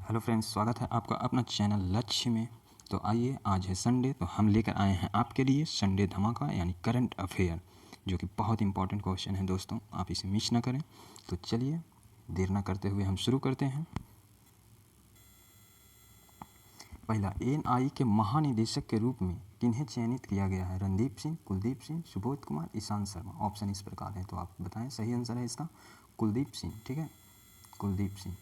Hello friends, स्वागत है आपका अपना चैनल लक्ष्य में। तो आइए, आज है संडे, तो हम लेकर आए हैं आपके लिए संडे धमाका यानी करंट अफेयर, जो कि बहुत इंपॉर्टेंट क्वेश्चन है दोस्तों। आप इसे मिस ना करें। तो चलिए, देर ना करते हुए हम शुरू करते हैं। पहला, एनआई के महानिदेशक के रूप में किन्हें चयनित किया गया है? रणदीप सिंह, कुलदीप सिंह, सुबोध कुमार, ईशांत शर्मा। ऑप्शन इस प्रकार है, तो आप बताएं। सही आंसर है इसका कुलदीप सिंह। ठीक है, कुलदीप सिंह।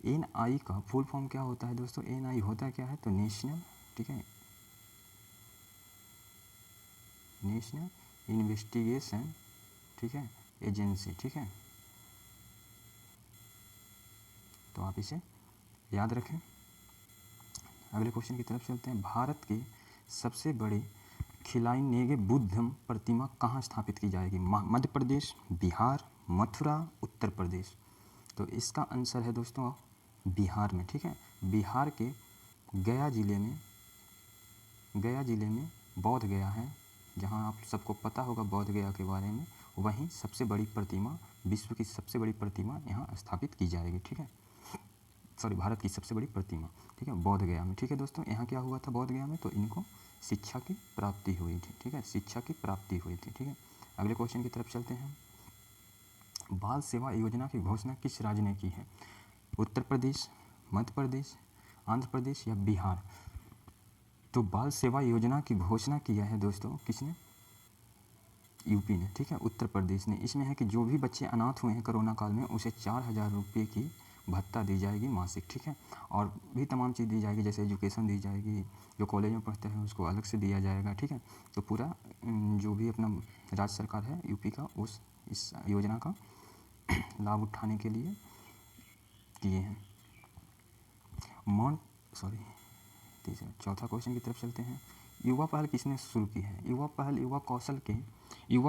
एन आई का फुल फॉर्म क्या होता है दोस्तों? एन आई होता क्या है? तो नेशनल, ठीक है, नेशनल इन्वेस्टिगेशन, ठीक है, एजेंसी। ठीक है, तो आप इसे याद रखें। अगले क्वेश्चन की तरफ चलते हैं। भारत के सबसे बड़े खिलाई नेगे बुद्धम प्रतिमा कहाँ स्थापित की जाएगी? मध्य प्रदेश, बिहार, मथुरा, उत्तर प्रदेश। तो इसका आंसर है दोस्तों बिहार में। ठीक है, बिहार के गया ज़िले में बोध गया है, जहां आप सबको पता होगा बोध गया के बारे में। वहीं सबसे बड़ी प्रतिमा, विश्व की सबसे बड़ी प्रतिमा यहाँ स्थापित की जाएगी। ठीक है, सॉरी, भारत की सबसे बड़ी प्रतिमा, ठीक है, बोध गया में। ठीक है दोस्तों, यहाँ क्या हुआ था बोध गया में? तो इनको शिक्षा की प्राप्ति हुई थी। ठीक है, शिक्षा की प्राप्ति हुई थी। ठीक है, अगले क्वेश्चन की तरफ चलते हैं। बाल सेवा योजना की घोषणा किस राज्य ने की है? उत्तर प्रदेश, मध्य प्रदेश, आंध्र प्रदेश या बिहार? तो बाल सेवा योजना की घोषणा किया है दोस्तों किसने? यूपी ने। ठीक है, उत्तर प्रदेश ने। इसमें है कि जो भी बच्चे अनाथ हुए हैं कोरोना काल में, उसे 4,000 रुपये की भत्ता दी जाएगी मासिक। ठीक है, और भी तमाम चीज़ दी जाएगी, जैसे एजुकेशन दी जाएगी, जो कॉलेज में पढ़ते हैं उसको अलग से दिया जाएगा। ठीक है, तो पूरा जो भी अपना राज्य सरकार है यूपी का, उस इस योजना का लाभ उठाने के लिए किए हैं। चौथा क्वेश्चन की तरफ चलते हैं। युवा पहल किसने शुरू की है? युवा पहल युवा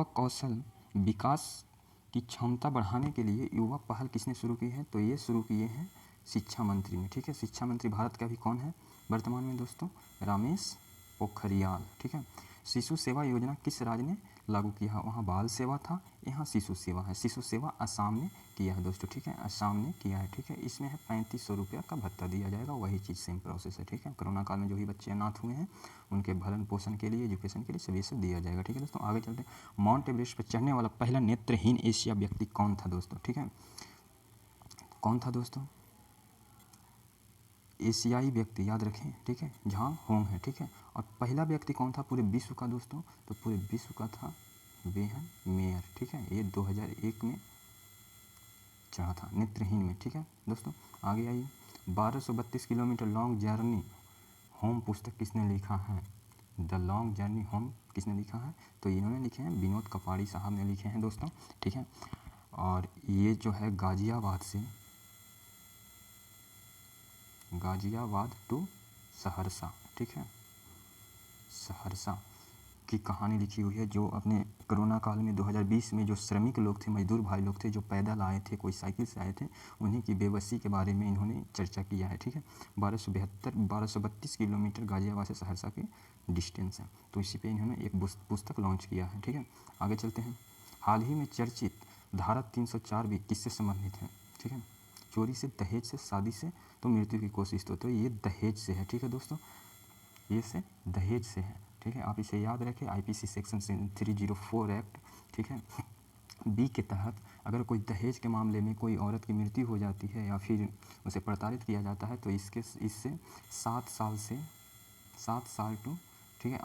कौशल विकास की क्षमता बढ़ाने के लिए युवा पहल किसने शुरू की है? तो ये शुरू किए हैं शिक्षा मंत्री ने। ठीक है, शिक्षा मंत्री भारत का भी कौन है वर्तमान में दोस्तों? रमेश पोखरियाल। ठीक है, शिशु सेवा योजना किस राज्य ने लागू किया? वहाँ बाल सेवा था, यहाँ शिशु सेवा है। शिशु सेवा असम ने किया है दोस्तों। ठीक है, असम ने किया है। ठीक है, इसमें है 3500 रुपया का भत्ता दिया जाएगा, वही चीज़ सेम प्रोसेस है। ठीक है, कोरोना काल में जो भी बच्चे अनाथ हुए हैं उनके भरण पोषण के लिए, एजुकेशन के लिए सभी से दिया जाएगा। ठीक है दोस्तों, आगे चलते हैं। माउंट एवरेस्ट पर चढ़ने वाला पहला नेत्रहीन एशिया व्यक्ति कौन था दोस्तों? ठीक है, कौन था दोस्तों? एशियाई व्यक्ति, याद रखें। ठीक है, झांग होंग है। ठीक है, और पहला व्यक्ति कौन था पूरे विश्व का दोस्तों? तो पूरे विश्व का था वेहन मेयर। ठीक है, ये 2001 में चढ़ा था नेत्रहीन में। ठीक है दोस्तों, आगे आइए। 1232 किलोमीटर लॉन्ग जर्नी होम पुस्तक किसने लिखा है? द लॉन्ग जर्नी होम किसने लिखा है? तो इन्होंने लिखे हैं विनोद कपाड़ी साहब ने लिखे हैं दोस्तों। ठीक है, और ये जो है गाजियाबाद टू सहरसा, ठीक है, सहरसा की कहानी लिखी हुई है। जो अपने कोरोना काल में 2020 में जो श्रमिक लोग थे, मजदूर भाई लोग थे, जो पैदल आए थे, कोई साइकिल से आए थे, उन्हीं की बेबसी के बारे में इन्होंने चर्चा किया है। ठीक है, 1232 किलोमीटर गाजियाबाद से सहरसा के डिस्टेंस है, तो इसी पे इन्होंने एक पुस्तक लॉन्च किया है। ठीक है, आगे चलते हैं। हाल ही में चर्चित धारा 304 भी किससे संबंधित है? ठीक है, चोरी से, दहेज से, शादी से, तो मृत्यु की कोशिश। तो ये दहेज से है। ठीक है दोस्तों, ये से दहेज से है। ठीक है, आप इसे याद रखें, आईपीसी सेक्शन 304 एक्ट। ठीक है, बी के तहत अगर कोई दहेज के मामले में कोई औरत की मृत्यु हो जाती है या फिर उसे प्रताड़ित किया जाता है, तो इससे 7 साल टू, ठीक है,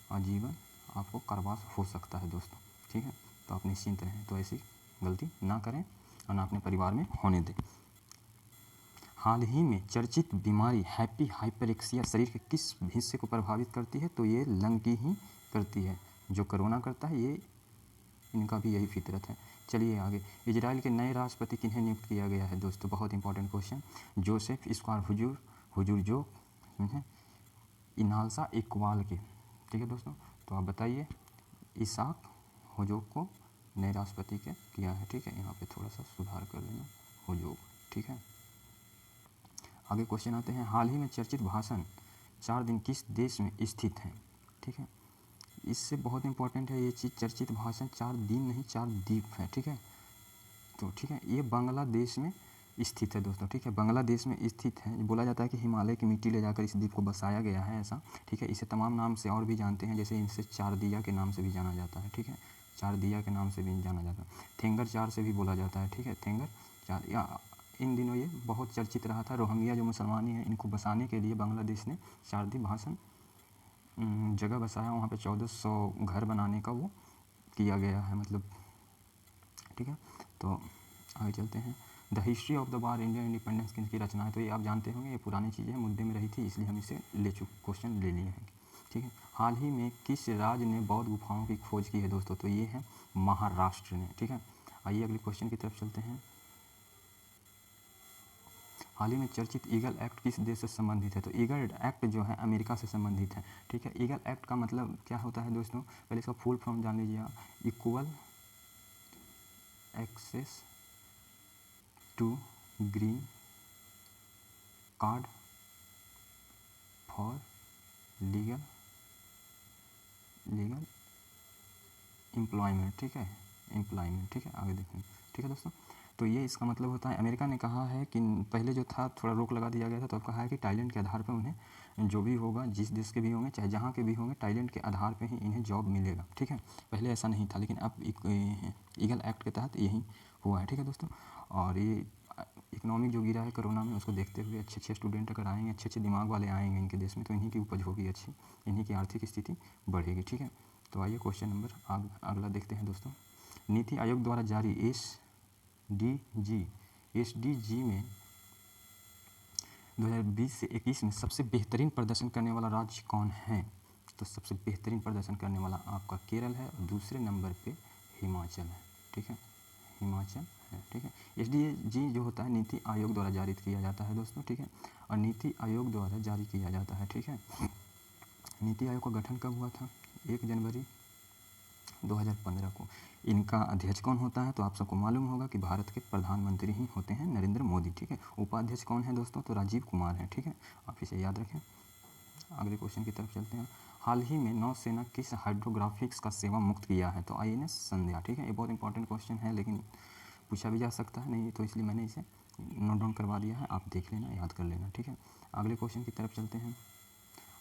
आजीवन आपको कारावास हो सकता है दोस्तों। ठीक है, तो आप निश्चिंत रहें, तो ऐसी गलती ना करें और ना अपने परिवार में होने दें। हाल ही में चर्चित बीमारी हैप्पी हाइपरएक्सिया शरीर के किस हिस्से को प्रभावित करती है? तो ये लंग की ही करती है। जो कोरोना करता है, ये इनका भी यही फितरत है। चलिए आगे। इजराइल के नए राष्ट्रपति किन्हें नियुक्त किया गया है दोस्तों? बहुत इंपॉर्टेंट क्वेश्चन। जोसेफ स्क्वार हुजूर जो इनालसा इकबाल के। ठीक है दोस्तों, तो आप बताइए। इसाक हुजूग को नए राष्ट्रपति के किया है। ठीक है, यहाँ पे थोड़ा सा सुधार कर लेना, हुजूग। ठीक है, आगे क्वेश्चन आते हैं। हाल ही में चर्चित भाषण 4 दिन किस देश में स्थित है? ठीक है, इससे बहुत इंपॉर्टेंट है ये चीज़। चर्चित भाषण 4 दिन नहीं, 4 द्वीप है। ठीक है, तो ठीक है, ये बांग्लादेश में स्थित है दोस्तों, ठीक है, बांग्लादेश में स्थित है। बोला जाता है कि हिमालय की मिट्टी ले जाकर इस द्वीप को बसाया गया है, ऐसा, ठीक है। इसे तमाम नाम से और भी जानते हैं, जैसे इनसे चारदिया के नाम से भी जाना जाता है, ठीक है, चारदिया के नाम से भी जाना जाता है, थेंगर चार से भी बोला जाता है, ठीक है, थेंगर चार। या इन दिनों ये बहुत चर्चित रहा था। रोहिंग्या जो मुसलमान हैं, इनको बसाने के लिए बांग्लादेश ने चारदी भाषण जगह बसाया, वहाँ पे 1400 घर बनाने का वो किया गया है, मतलब, ठीक है। तो आगे चलते हैं। The history of the war Indian independence की रचना है, तो ये आप जानते होंगे, ये पुरानी चीज़ें मुद्दे में रही थी, इसलिए हम इसे क्वेश्चन ले लिए हैं, ठीक है। हाल ही में किस राज्य ने बौद्ध गुफाओं की खोज की है दोस्तों, तो ये है महाराष्ट्र ने, ठीक है। आइए अगले क्वेश्चन की तरफ चलते हैं। हाल ही में चर्चित ईगल एक्ट किस देश से संबंधित है, तो ईगल एक्ट जो है अमेरिका से संबंधित है, ठीक है। ईगल एक्ट का मतलब क्या होता है दोस्तों, पहले इसका फुल फॉर्म जान लीजिए आप। Equal access to green card for legal employment, ठीक है, एम्प्लॉयमेंट, ठीक है। आगे देखें, ठीक है दोस्तों। तो ये इसका मतलब होता है, अमेरिका ने कहा है कि पहले जो था थोड़ा रोक लगा दिया गया था, तो अब कहा है कि टैलेंट के आधार पर उन्हें जो भी होगा, जिस देश के भी होंगे, चाहे जहाँ के भी होंगे, टैलेंट के आधार पर ही इन्हें जॉब मिलेगा, ठीक है। पहले ऐसा नहीं था, लेकिन अब ईगल एक्ट के तहत यही हुआ है, ठीक है दोस्तों। और ये इकोनॉमिक जो गिरा है कोरोना में, उसको देखते हुए अच्छे अच्छे स्टूडेंट अगर आएंगे, अच्छे अच्छे दिमाग वाले आएंगे इनके देश में, तो इन्हीं की उपज होगी अच्छी, इन्हीं की आर्थिक स्थिति बढ़ेगी, ठीक है। तो आइए क्वेश्चन नंबर अगला देखते हैं दोस्तों। नीति आयोग द्वारा जारी एसडीजी में 2020 से 21 में सबसे बेहतरीन प्रदर्शन करने वाला राज्य कौन है, तो सबसे बेहतरीन प्रदर्शन करने वाला आपका केरल है, और दूसरे नंबर पे हिमाचल है, ठीक है, हिमाचल है, ठीक है। एसडीजी जो होता है नीति आयोग द्वारा जारी किया जाता है दोस्तों, ठीक है, और नीति आयोग द्वारा जारी किया जाता है, ठीक है। नीति आयोग का गठन कब हुआ था, 1 जनवरी 2015 को। इनका अध्यक्ष कौन होता है, तो आप सबको मालूम होगा कि भारत के प्रधानमंत्री ही होते हैं, नरेंद्र मोदी, ठीक है। उपाध्यक्ष कौन है दोस्तों, तो राजीव कुमार हैं, ठीक है, आप इसे याद रखें। अगले क्वेश्चन की तरफ चलते हैं। हाल ही में नौसेना किस हाइड्रोग्राफिक्स का सेवा मुक्त किया है, तो INS संध्या, ठीक है। ये बहुत इंपॉर्टेंट क्वेश्चन है, लेकिन पूछा भी जा सकता है, नहीं तो इसलिए मैंने इसे नोट डाउन करवा दिया है, आप देख लेना, याद कर लेना, ठीक है। अगले क्वेश्चन की तरफ चलते हैं।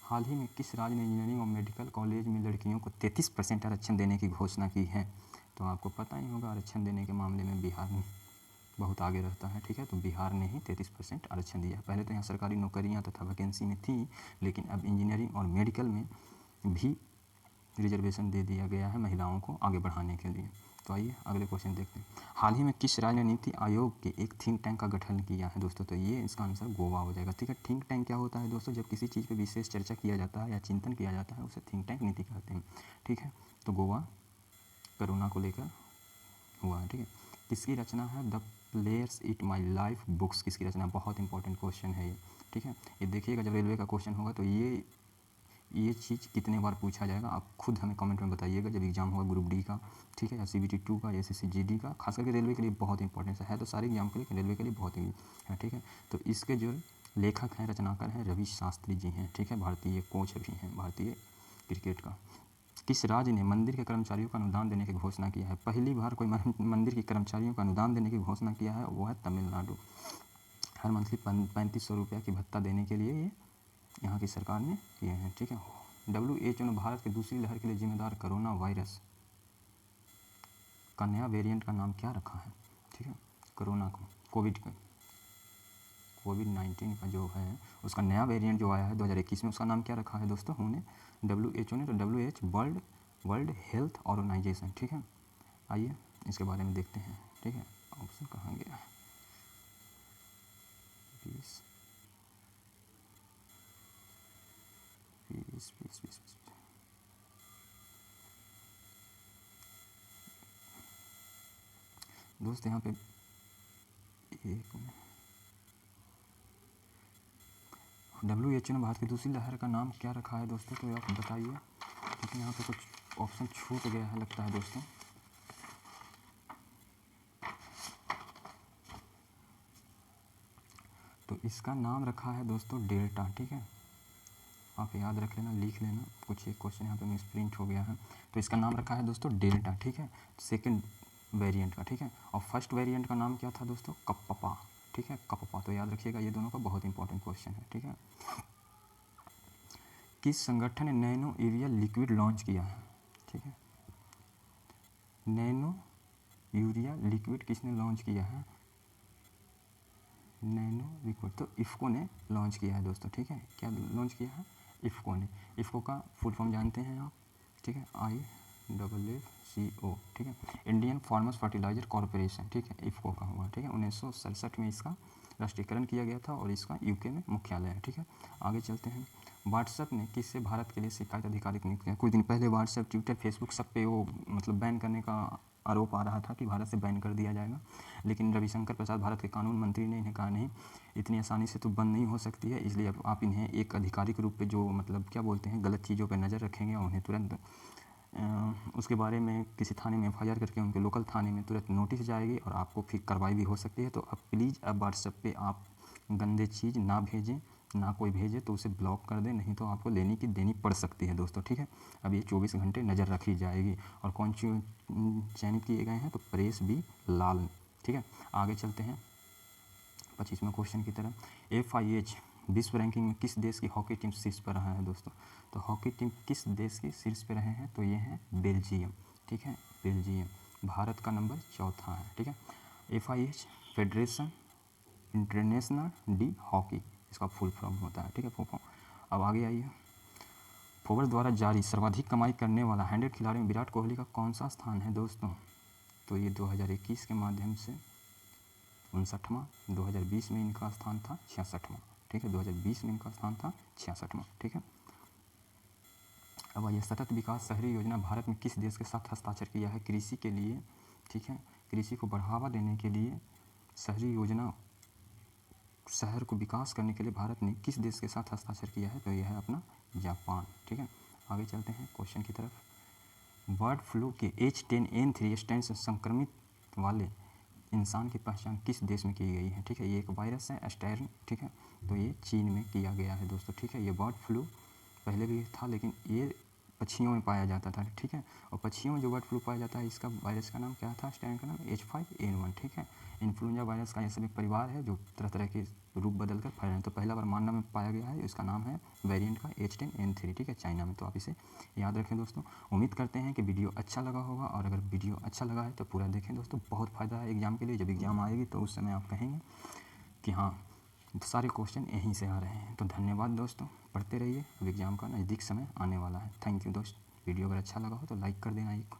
हाल ही में किस राज्य ने इंजीनियरिंग और मेडिकल कॉलेज में लड़कियों को 33% आरक्षण देने की घोषणा की है, तो आपको पता ही होगा आरक्षण देने के मामले में बिहार में बहुत आगे रहता है, ठीक है। तो बिहार ने ही 33% आरक्षण दिया है। पहले तो यहाँ सरकारी नौकरियाँ तथा वैकेंसी में थी, लेकिन अब इंजीनियरिंग और मेडिकल में भी रिजर्वेशन दे दिया गया है महिलाओं को आगे बढ़ाने के लिए। तो आइए अगले क्वेश्चन देखते हैं। हाल ही में किस राज्य ने नीति आयोग के एक थिंक टैंक का गठन किया है दोस्तों, तो ये इसका आंसर गोवा हो जाएगा, ठीक है। थिंक टैंक क्या होता है दोस्तों, जब किसी चीज़ पे विशेष चर्चा किया जाता है या चिंतन किया जाता है, उसे थिंक टैंक नीति कहते हैं, ठीक है। तो गोवा कोरोना को लेकर हुआ है, ठीक है। किसकी रचना है, the players it my life books किसकी रचना, बहुत इंपॉर्टेंट क्वेश्चन है ये, ठीक है। ये देखिएगा जब रेलवे का क्वेश्चन होगा, तो ये चीज़ कितने बार पूछा जाएगा, आप खुद हमें कमेंट में बताइएगा जब एग्जाम होगा ग्रुप डी का, ठीक है, या CBT 2 का, SSC GD का, खास करके रेलवे के लिए बहुत इंपॉर्टेंट है, तो सारे एग्जाम के लिए, रेलवे के लिए बहुत ही है, ठीक है। तो इसके जो लेखक हैं, रचनाकार हैं, रवि शास्त्री जी हैं, ठीक है, भारतीय कोच भी हैं भारतीय क्रिकेट का। किस राज्य ने मंदिर के कर्मचारियों को अनुदान देने की घोषणा किया है, पहली बार कोई मंदिर के कर्मचारियों को अनुदान देने की घोषणा किया है, वो है तमिलनाडु। हर मंथली 3500 रुपया की भत्ता देने के लिए ये यहाँ की सरकार ने किए हैं, ठीक है। WHO ने भारत की दूसरी लहर के लिए जिम्मेदार कोरोना वायरस का नया वेरिएंट का नाम क्या रखा है, ठीक है। कोरोना को कोविड-19 का जो है उसका नया वेरिएंट जो आया है 2021 में, उसका नाम क्या रखा है दोस्तों, हमने WHO ने, तो WHO वर्ल्ड हेल्थ ऑर्गेनाइजेशन, ठीक है। आइए इसके बारे में देखते हैं, ठीक है। ऑप्शन कहाँ गया है, 20 दोस्त यहाँ पे एक WHO ने भारत की दूसरी लहर का नाम क्या रखा है दोस्तों, तो आप बताइए, क्योंकि यहाँ पे कुछ ऑप्शन छूट गया है लगता है दोस्तों। तो इसका नाम रखा है दोस्तों डेल्टा, ठीक है, आप याद रख लेना, लिख लेना, कुछ एक क्वेश्चन यहाँ पे मिस प्रिंट हो गया है, तो इसका नाम रखा है दोस्तों डेल्टा, ठीक है, सेकंड वेरिएंट का, ठीक है। और फर्स्ट वेरिएंट का नाम क्या था दोस्तों, कप्पा, ठीक है, कपपा, तो याद रखिएगा ये दोनों का बहुत इंपॉर्टेंट क्वेश्चन है। ठीक है, किस संगठन ने नैनो यूरिया लिक्विड लॉन्च किया है? ठीक है, नैनो यूरिया लिक्विड किसने लॉन्च किया है? नैनो लिक्विड तो इफ़को ने लॉन्च किया है दोस्तों। ठीक है, क्या लॉन्च किया है? इफ़को ने। इफ़को का फुल फॉर्म जानते हैं आप? ठीक है, IFFCO। ठीक है, इंडियन फार्मर्स फर्टिलाइजर कॉरपोरेशन। ठीक है, इफ़को का हुआ। ठीक है, 1967 में इसका राष्ट्रीयकरण किया गया था और इसका यूके में मुख्यालय है। ठीक है, आगे चलते हैं। व्हाट्सएप ने किससे भारत के लिए शिकायत अधिकारिक नियुक्त किया? कुछ दिन पहले व्हाट्सएप, ट्विटर, फेसबुक सब पे वो मतलब बैन करने का आरोप आ रहा था कि भारत से बैन कर दिया जाएगा, लेकिन रविशंकर प्रसाद भारत के कानून मंत्री ने इन्हें कहा नहीं, इतनी आसानी से तो बंद नहीं हो सकती है, इसलिए अब आप इन्हें एक आधिकारिक रूप पे जो मतलब क्या बोलते हैं गलत चीज़ों पर नज़र रखेंगे और उन्हें तुरंत उसके बारे में किसी थाने में FIR करके उनके लोकल थाने में तुरंत नोटिस जाएगी और आपको फिर कार्रवाई भी हो सकती है। तो अब प्लीज़ अब व्हाट्सएप पे आप गंदे चीज़ ना भेजें, ना कोई भेजे तो उसे ब्लॉक कर दें, नहीं तो आपको लेनी की देनी पड़ सकती है दोस्तों। ठीक है, अब ये 24 घंटे नज़र रखी जाएगी। और कौन चयनित किए गए हैं? तो परेश बी लाल। ठीक है, आगे चलते हैं 25वें क्वेश्चन की तरफ। FIH विश्व रैंकिंग में किस देश की हॉकी टीम शीर्ष पर रहा है दोस्तों? तो हॉकी टीम किस देश की शीर्ष पर रहे हैं? तो ये है बेल्जियम। ठीक है, बेल्जियम। भारत का नंबर 4था है। ठीक है, FIH federation international D hockey इसका फुल फॉर्म होता है। ठीक है, फुल फॉर्म। अब आगे आइए, फोर्ब्स द्वारा जारी सर्वाधिक कमाई करने वाला 100 खिलाड़ी में विराट कोहली का कौन सा स्थान है दोस्तों? तो ये 2021 के माध्यम से 59वां, 2020 में इनका स्थान था 66वां। ठीक है, 2020 में इनका स्थान था 66वां। ठीक है, अब आइए, सतत विकास शहरी योजना भारत में किस देश के साथ हस्ताक्षर किया है कृषि के लिए? ठीक है, कृषि को बढ़ावा देने के लिए शहरी योजना, शहर को विकास करने के लिए भारत ने किस देश के साथ हस्ताक्षर किया है? तो यह है अपना जापान। ठीक है, आगे चलते हैं क्वेश्चन की तरफ। बर्ड फ्लू के H10N3 स्ट्रेन से संक्रमित वाले इंसान की पहचान किस देश में की गई है? ठीक है, ये एक वायरस है स्टेर्न। ठीक है, तो ये चीन में किया गया है दोस्तों। ठीक है, ये बर्ड फ्लू पहले भी था लेकिन ये पक्षियों में पाया जाता था। ठीक है, और पक्षियों में जो बर्ड फ्लू पाया जाता है इसका वायरस का नाम क्या था? स्ट्रेन का नाम H5N1। ठीक है, इन्फ्लुएंजा वायरस का ये सब एक परिवार है जो तरह तरह के रूप बदल कर फैल रहे हैं। तो पहला बार मानना में पाया गया है, इसका नाम है वेरिएंट का H10N3। ठीक है, चाइना में। तो आप इसे याद रखें दोस्तों। उम्मीद करते हैं कि वीडियो अच्छा लगा होगा, और अगर वीडियो अच्छा लगा है तो पूरा देखें दोस्तों, बहुत फ़ायदा है एग्ज़ाम के लिए। जब एग्ज़ाम आएगी तो उस समय आप कहेंगे कि हाँ सारे क्वेश्चन यहीं से आ रहे हैं। तो धन्यवाद दोस्तों, पढ़ते रहिए, अब एग्ज़ाम का नज़दीक समय आने वाला है। थैंक यू दोस्त। वीडियो अगर अच्छा लगा हो तो लाइक कर देना एक।